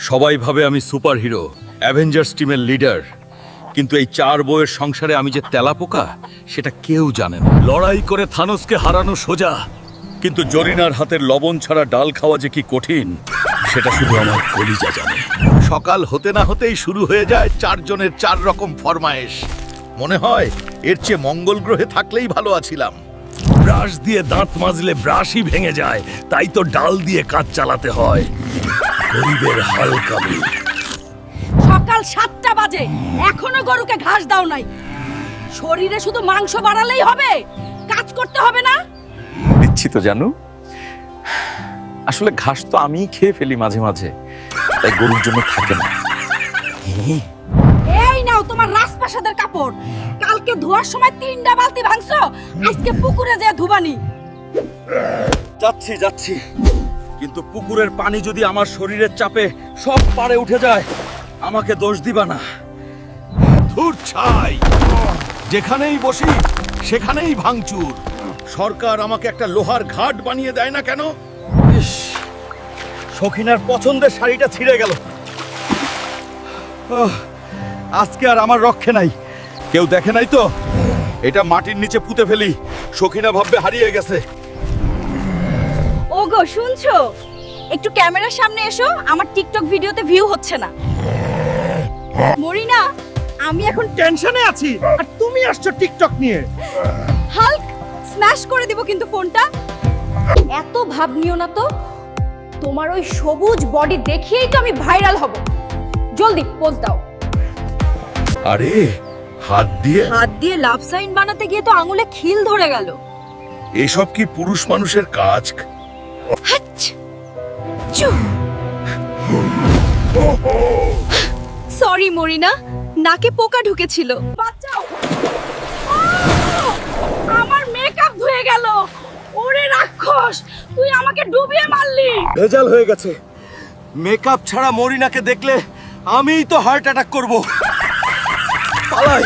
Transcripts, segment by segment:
সবাই ভাবে আমি সুপারহিরো, অ্যাভেঞ্জার্স টিমের লিডার, কিন্তু এই 4 বউয়ের সংসারে আমি যে তেলাপোকা সেটা কেউ জানে না। লড়াই করে থানোসকে হারানো সোজা, কিন্তু জরিনার হাতের লবণ ছাড়া ডাল খাওয়া যে কি কঠিন সেটা শুধু আমার কলিজা জানে। সকাল হতে না হতেই শুরু হয়ে যায় 4 জনের 4 রকম ফরমায়েশ। মনে হয় এর চেয়ে মঙ্গল গ্রহে থাকলেই ভালো আছিলাম। ব্রাশ দিয়ে দাঁত মাজলে ব্রাশই ভেঙে যায়, তাই তো ডাল দিয়ে কাজ চালাতে হয়। গরিবের হাল কাবি। সকাল 7টা বাজে, এখনো গরুকে ঘাস দাও নাই। শরীরে শুধু মাংস বাড়ালেই হবে, কাজ করতে হবে না? দিচ্ছি তো জানু, আসলে ঘাস তো আমিই খেয়ে ফেলি মাঝে মাঝে, তাই গরুর জন্য থাকে না। এই নাও তোমার রাজপ্রাসাদের কাপড়। কালকে ধোয়ার সময় 3টা বালতি ভাঙছো, আজকে পুকুরে যেয়ে ধুবানি। যাচ্ছি, কিন্তু পুকুরের পানি যদি আমার শরীরের চাপে সব পারে উঠে যায়, আমাকে দোষ দিবা না। ধুর ছাই, যেখানেই বসি সেখানেই ভাঙচুর। সরকার আমাকে একটা লোহার ঘাট বানিয়ে দেয় না কেন? ইস, সখিনার পছন্দের শাড়িটা ছিঁড়ে গেল। আজকে আর আমার রক্ষে নাই। কেউ দেখে নাই তো? এটা মাটির নিচে পুঁতে ফেলি, সখিনা ভাববে হারিয়ে গেছে। ওগো শুনছো? একটু ক্যামেরার সামনে এসো, আমার টিকটক ভিডিওতে ভিউ হচ্ছে না। মরিনা, আমি এখন টেনশনে আছি আর তুমি আসছো টিকটক নিয়ে। হাল্ক স্ম্যাশ করে দিব কিন্তু ফোনটা। এত ভাব নিও না তো, তোমার ওই সবুজ বডি দেখিয়েই তো আমি ভাইরাল হব। জলদি পোজ দাও। আরে হাত দিয়ে লাভ সাইন বানাতে গিয়ে তো আঙুলে খিল ধরে গেল। এসব কি পুরুষ মানুষের কাজ? সরি মরিনা, নাকে পোকা ঢুকেছিল। বাঁচাও! আমার মেকআপ ধুয়ে গেল। ওরে রাক্ষস, তুই আমাকে ডুবিয়ে মারলি। ভেজাল হয়ে গেছে। মেকআপ ছাড়া মরিনাকে দেখলে আমিই তো হার্ট অ্যাটাক করব। পালাই।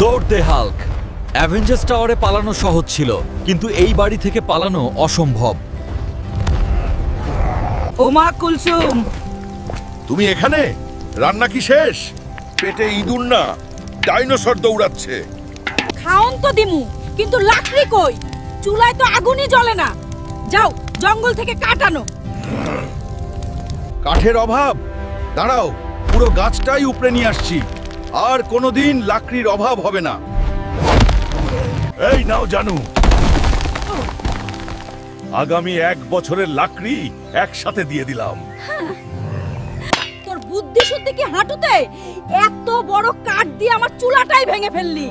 দৌড় দে হাল্ক। অ্যাভেঞ্জার্স টাওয়ারে পালানো সহজ ছিল, কিন্তু এই বাড়ি থেকে পালানো অসম্ভব। ওমা কুলসুম, তুমি এখানে? রান্না কি শেষ? পেটে ইঁদুর না, ডাইনোসর দৌড়াচ্ছে। খাওন তো দিমু, কিন্তু লাকড়ি কই? চুলায় তো আগুনই জ্বলে না। যাও জঙ্গল থেকে কাঠ আনো। কাঠের অভাব? দাঁড়াও, পুরো গাছটাই উপড়ে নিয়ে আসছি। আর কোনোদিন লাকড়ির অভাব হবে না। এই নাও জানু, আগামী 1 বছরের লাকড়ি একসাথে দিয়ে দিলাম। তোর বুদ্ধি শুদ্ধি কি হাঁটুতে? এত বড় কাঠ দিয়ে আমার চুলাটাই ভেঙে ফেললি।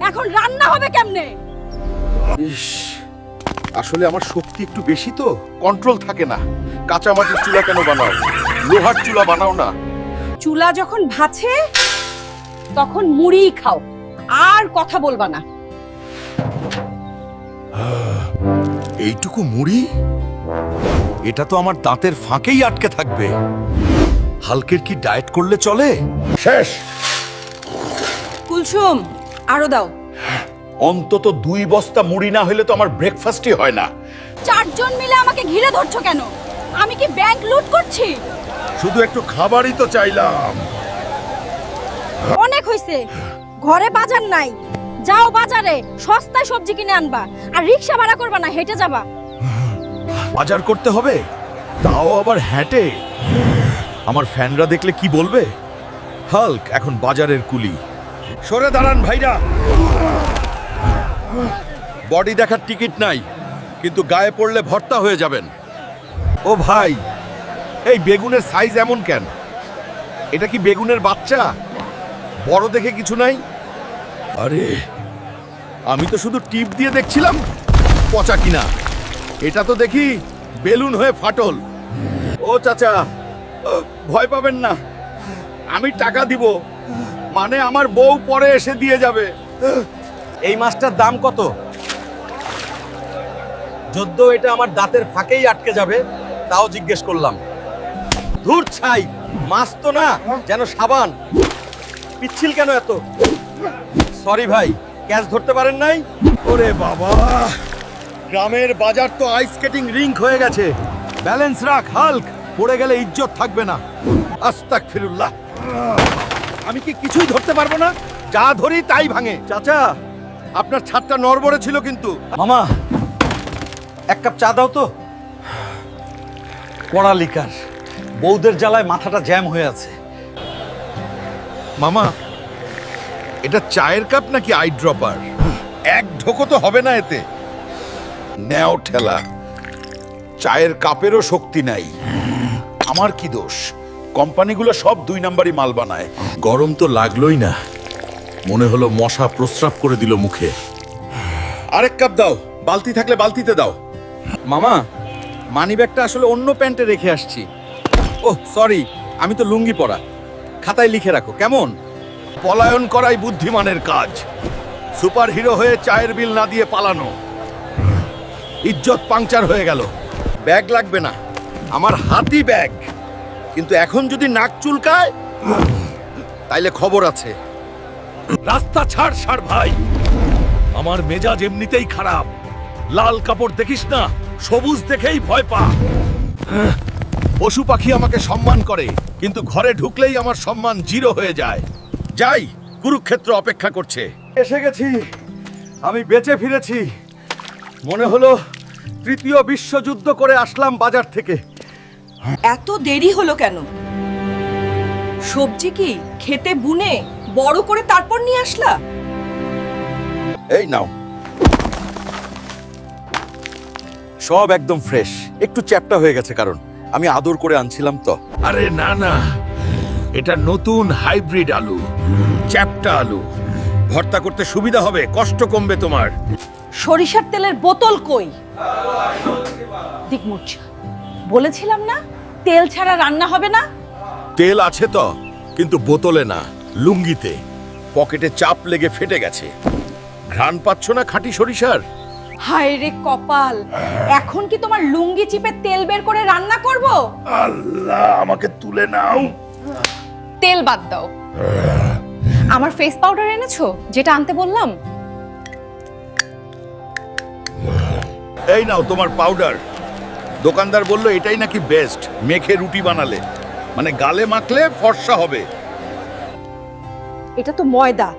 এখন রান্না হবে কেমনে? ইস, আসলে আমার শক্তি একটু বেশি তো, কন্ট্রোল থাকে না। কাঁচা মাটির চুলা কেন বানাও? লোহার চুলা বানাও না। চুলা যখন ভাছে তখন মুড়ি খাও, আর কথা বলবা না। এইটুকু মুড়ি? এটা তো আমার দাঁতের ফাঁকেই আটকে থাকবে। হালকের কি ডায়েট করলে চলে? শেষ। কুলসুম, আরো দাও। অন্তত 2 বস্তা মুড়ি না হলে তো আমার ব্রেকফাস্টই হয় না। 4 জন মিলে আমাকে ঘিরে ধরছো কেন? আমি কি ব্যাংক লুট করছি? শুধু একটু খাবারই তো চাইলাম। অনেক হইছে, ঘরে বাজার নাই। যাও বাজারে, সস্তায় সবজি কিনে আনবা। আর রিকশা ভাড়া করবা না, হেঁটে যাবা। বাজার করতে হবে, তাও আবার হেঁটে। আমার ফ্যানরা দেখলে কি বলবে? হাল্ক এখন বাজারের কুলি। সরে দাঁড়ান ভাইরা। বডি দেখার টিকিট নাই, কিন্তু গায়ে পড়লে ভর্তা হয়ে যাবেন। ও ভাই, এই বেগুনের সাইজ এমন কেন? এটা কি বেগুনের বাচ্চা? বড় দেখে কিছু নাই? আরে, আমি তো শুধু টিপ দিয়ে দেখছিলাম পচা কিনা। এটা তো দেখি বেলুন হয়ে ফাটল। ও চাচা, ভয় পাবেন না, আমি টাকা দিব। মানে আমার বউ পরে এসে দিয়ে যাবে। এই মাছটার দাম কত? যদ্দ এটা আমার দাঁতের ফাঁকেই আটকে যাবে, তাও জিজ্ঞেস করলাম। ধুর ছাই, মাছ তো না, যেন সাবান। পিচ্ছিল কেন এত? সরি ভাই, ক্যাচ ধরতে পারেন নাই? ওরে বাবা, গ্রামের বাজার তো আইস স্কেটিং রিঙ্ক হয়ে গেছে। ব্যালেন্স রাখ হাল্ক, পড়ে গেলে ইজ্জত থাকবে না। আস্তাগফিরুল্লাহ। আমি কি কিছুই ধরতে পারবো না? যা ধরি তাই ভাঙে। চাচা, আপনার ছাদটা নড়বড়ে ছিল কিন্তু। মামা, এক কাপ চা দাও তো। পড়ালিকার বউদের জ্বালায় মাথাটা জ্যাম হয়ে আছে। মামা, এটা চায়ের কাপ নাকি আই ড্রপার? এক ঢোকো তো হবে না এতে। নেও ঠেলা। চায়ের কাপেরও শক্তি নাই। আমার কি দোষ? কোম্পানিগুলো সব 2 নাম্বারই মাল বানায়। গরম তো লাগলোই না, মনে হলো মশা প্রস্রাব করে দিল মুখে। আরেক কাপ দাও, বালতি থাকলে বালতিতে দাও। মামা, মানিব্যাগটা আসলে অন্য প্যান্টে রেখে আসছি। ওহ সরি, আমি তো লুঙ্গি পরা। খাতায় লিখে রাখো কেমন? পলায়ন করাই বুদ্ধিমানের কাজ। সুপারহিরো হয়ে চায়ের বিল না দিয়ে পালানো। ইজ্জত পাংচার হয়ে গেল। ব্যাগ লাগবে না, আমার হাতি ব্যাগ। কিন্তু এখন যদি নাক চুলকায় তাইলে খবর আছে। রাস্তা ছাড় সার ভাই, আমার মেজাজ এমনিতেই খারাপ। লাল কাপড় দেখিস না, সবুজ দেখেই ভয় পা। পশু পাখি আমাকে সম্মান করে, কিন্তু ঘরে ঢুকলেই আমার সম্মান 0 হয়ে যায়। যাই, কুরুক্ষেত্র অপেক্ষা করছে। এসে গেছি, আমি বেঁচে ফিরেছি। মনে হলো 3য় বিশ্বযুদ্ধ করে আসলাম বাজার থেকে। এত দেরি হলো কেন? সবজি কি খেতে বুনে বড় করে তারপর নিয়ে আসলা? এই নাও। সব একদম ফ্রেশ। একটু চ্যাপ্টা হয়ে গেছে কারণ আমি আদর করে আনছিলাম তো। আরে না না, এটা নতুন হাইব্রিড আলু, চ্যাপ্টা আলু। ভর্তা করতে সুবিধা হবে, কষ্ট কমবে তোমার। সরিষার তেলের বোতল কই? দিকমুর্চা, বলেছিলাম না তেল ছাড়া রান্না হবে না। তেল আছে তো, কিন্তু বোতলে না, লুঙ্গিতে। পকেটে চাপ লেগে ফেটে গেছে। ঘ্রাণ পাচ্ছ না খাঁটি সরিষার? হায় রে কপাল, এখন কি তোমার লুঙ্গি চিপে তেল বের করে রান্না করব? আল্লাহ, আমাকে তুলে নাও। তেল বাদ দাও। আমার ফেস পাউডার এনেছো যেটা আনতে বললাম? এই নাও তোমার পাউডার। দোকানদার বলল এটাই নাকি বেস্ট, মেখে রুটি বানালে, মানে গালে মাখলে ফর্সা হবে। এটা তো ময়দা।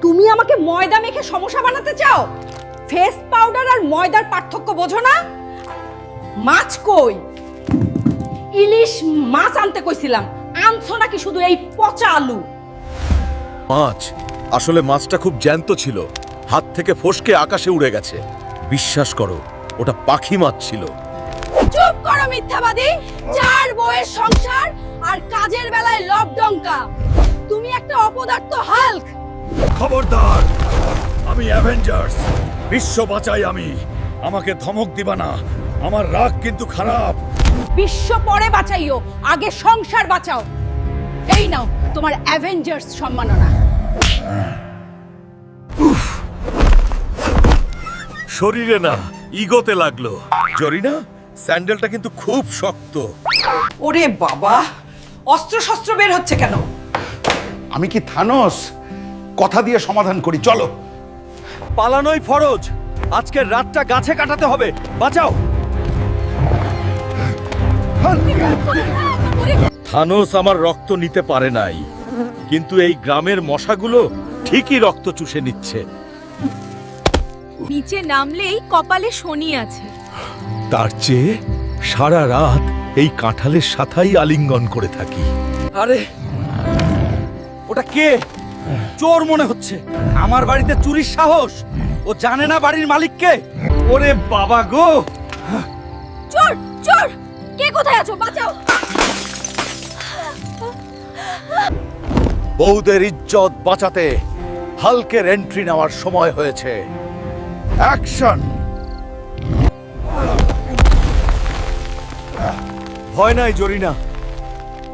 তুমি আমাকে ময়দা মেখে সমস্যা বানাতে চাও? ফেস পাউডার আর ময়দার পার্থক্য বোঝো না? মাছ কই? ইলিশ মাছ আনতে কইছিলাম, আনছো নাকি শুধু এই পচা আলু? মাছ, আসলে মাছটা খুব জ্যান্ত ছিল, হাত থেকে ফসকে আকাশে উড়ে গেছে। বিশ্বাস করো, ওটা পাখি মাছ ছিল। চুপ করো মিথ্যাবাদী! 4 বউয়ের সংসার আর কাজের বেলায় লবডঙ্কা। তুমি একটা অপদার্থ হাল্ক। খবরদার, আমি অ্যাভেঞ্জার্স, বিশ্ব বাঁচাই আমি। আমাকে ধমক দিবা না, আমার রাগ কিন্তু খারাপ। বিশ্ব পরে বাঁচাইও, আগে সংসার বাঁচাও। এই নাও তোমার অ্যাভেঞ্জার্স সম্মাননা। শরীরে না, ইগোতে লাগলো। জরিনা, স্যান্ডেলটা কিন্তু খুব শক্ত। ওরে বাবা, অস্ত্র শস্ত্র বের হচ্ছে কেন? আমি কি থানোস? কথা দিয়ে সমাধান করি, চলো। পালানোই ফরজ। আজকের রাতটা গাছে কাটাতে হবে। বাঁচাও। থানোস আমার রক্ত নিতে পারে নাই, কিন্তু এই গ্রামের মশাগুলো ঠিকই রক্ত চুষে নিচ্ছে। নিচে নামলেই কপালে শনি আছে। তার চেয়ে সারা রাত এই কাঁঠালের সাথাই আলিঙ্গন করে থাকি। আরে ওটা কে? চোর মনে হচ্ছে। আমার বাড়িতে চুরির সাহস। ও জানে না বাড়ির মালিককে। ওরে বাবা গো! চোর চোর, কে কোথায় আছো? বাঁচাও। বউদের ইজ্জত বাঁচাতে হালকের এন্ট্রি নেওয়ার সময় হয়েছে। অ্যাকশন! ভয় নাই জরিনা,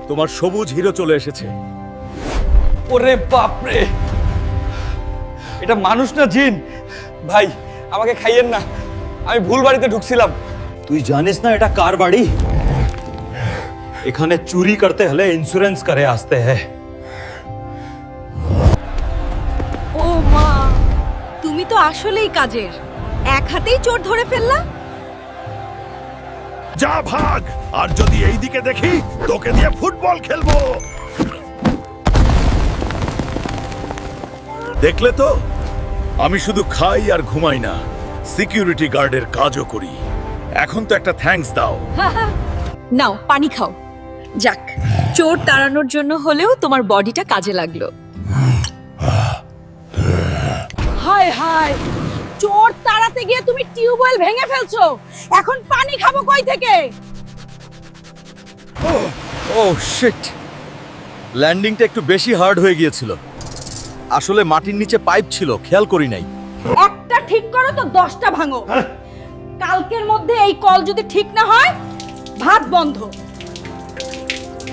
তোমার সবুজ হিরো চলে এসেছে। ওরে বাপরে, এটা মানুষ না জিন? ভাই আমাকে খাইয়েন না, আমি ভুল বাড়িতে ঢুকছিলাম। তুই জানিস না এটা কার বাড়ি? এখানে চুরি করতে হলে ইন্স্যুরেন্স করে আসতে হয়। ও মা, তুমি তো আসলেই কাজের। এক হাতেই চোর ধরে ফেললা। যা ভাগ, আর যদি এই দিকে দেখি তোকে দিয়ে ফুটবল খেলবো। দেখলে তো, আমি শুধু খাই আর ঘুমাই না, সিকিউরিটি গার্ডের কাজও করি। এখন তো একটা থ্যাঙ্কস দাও। নাও পানি খাও। যাক, চোর তাড়ানোর জন্য হলেও তোমার বডিটা কাজে লাগলো। হায় হায়, চোর তাড়াতে গিয়ে তুমি টিউবওয়েল ভেঙে ফেলছো। এখন পানি খাবো কই থেকে? ও শিট, ল্যান্ডিংটা একটু বেশি হার্ড হয়ে গিয়েছিল। আসলে মাটির নিচে পাইপ ছিল, খেয়াল করি নাই। একটা ঠিক করো তো 10টা ভাঙো। কালকের মধ্যে এই কল যদি ঠিক না হয়, ভাত বন্ধ।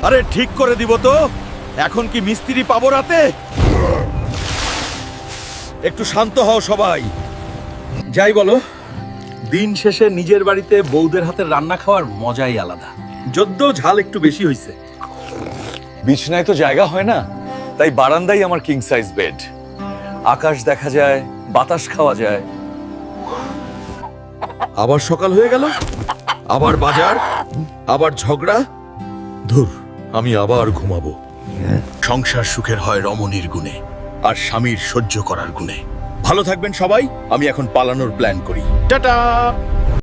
আরে ঠিক করে দিব তো। এখন কি মিস্ত্রি পাবো রাতে? একটু শান্ত হও সবাই। যাই বলো, দিন শেষে নিজের বাড়িতে বউদের হাতের রান্না খাওয়ার মজাই আলাদা। যদ্য ঝাল একটু বেশি হয়েছে। বিছনায় তো জায়গা হয় না, তাই বারান্দাই আমার কিং সাইজ বেড। আকাশ দেখা যায়, বাতাস খাওয়া যায়। আবার সকাল হয়ে গেল, আবার বাজার, আবার ঝগড়া। ধুর, আমি আবার ঘুমাবো। সংসার সুখের হয় রমণীর গুণে, আর স্বামীর সহ্য করার গুণে। ভালো থাকবেন সবাই। আমি এখন পালানোর প্ল্যান করি। টাটা।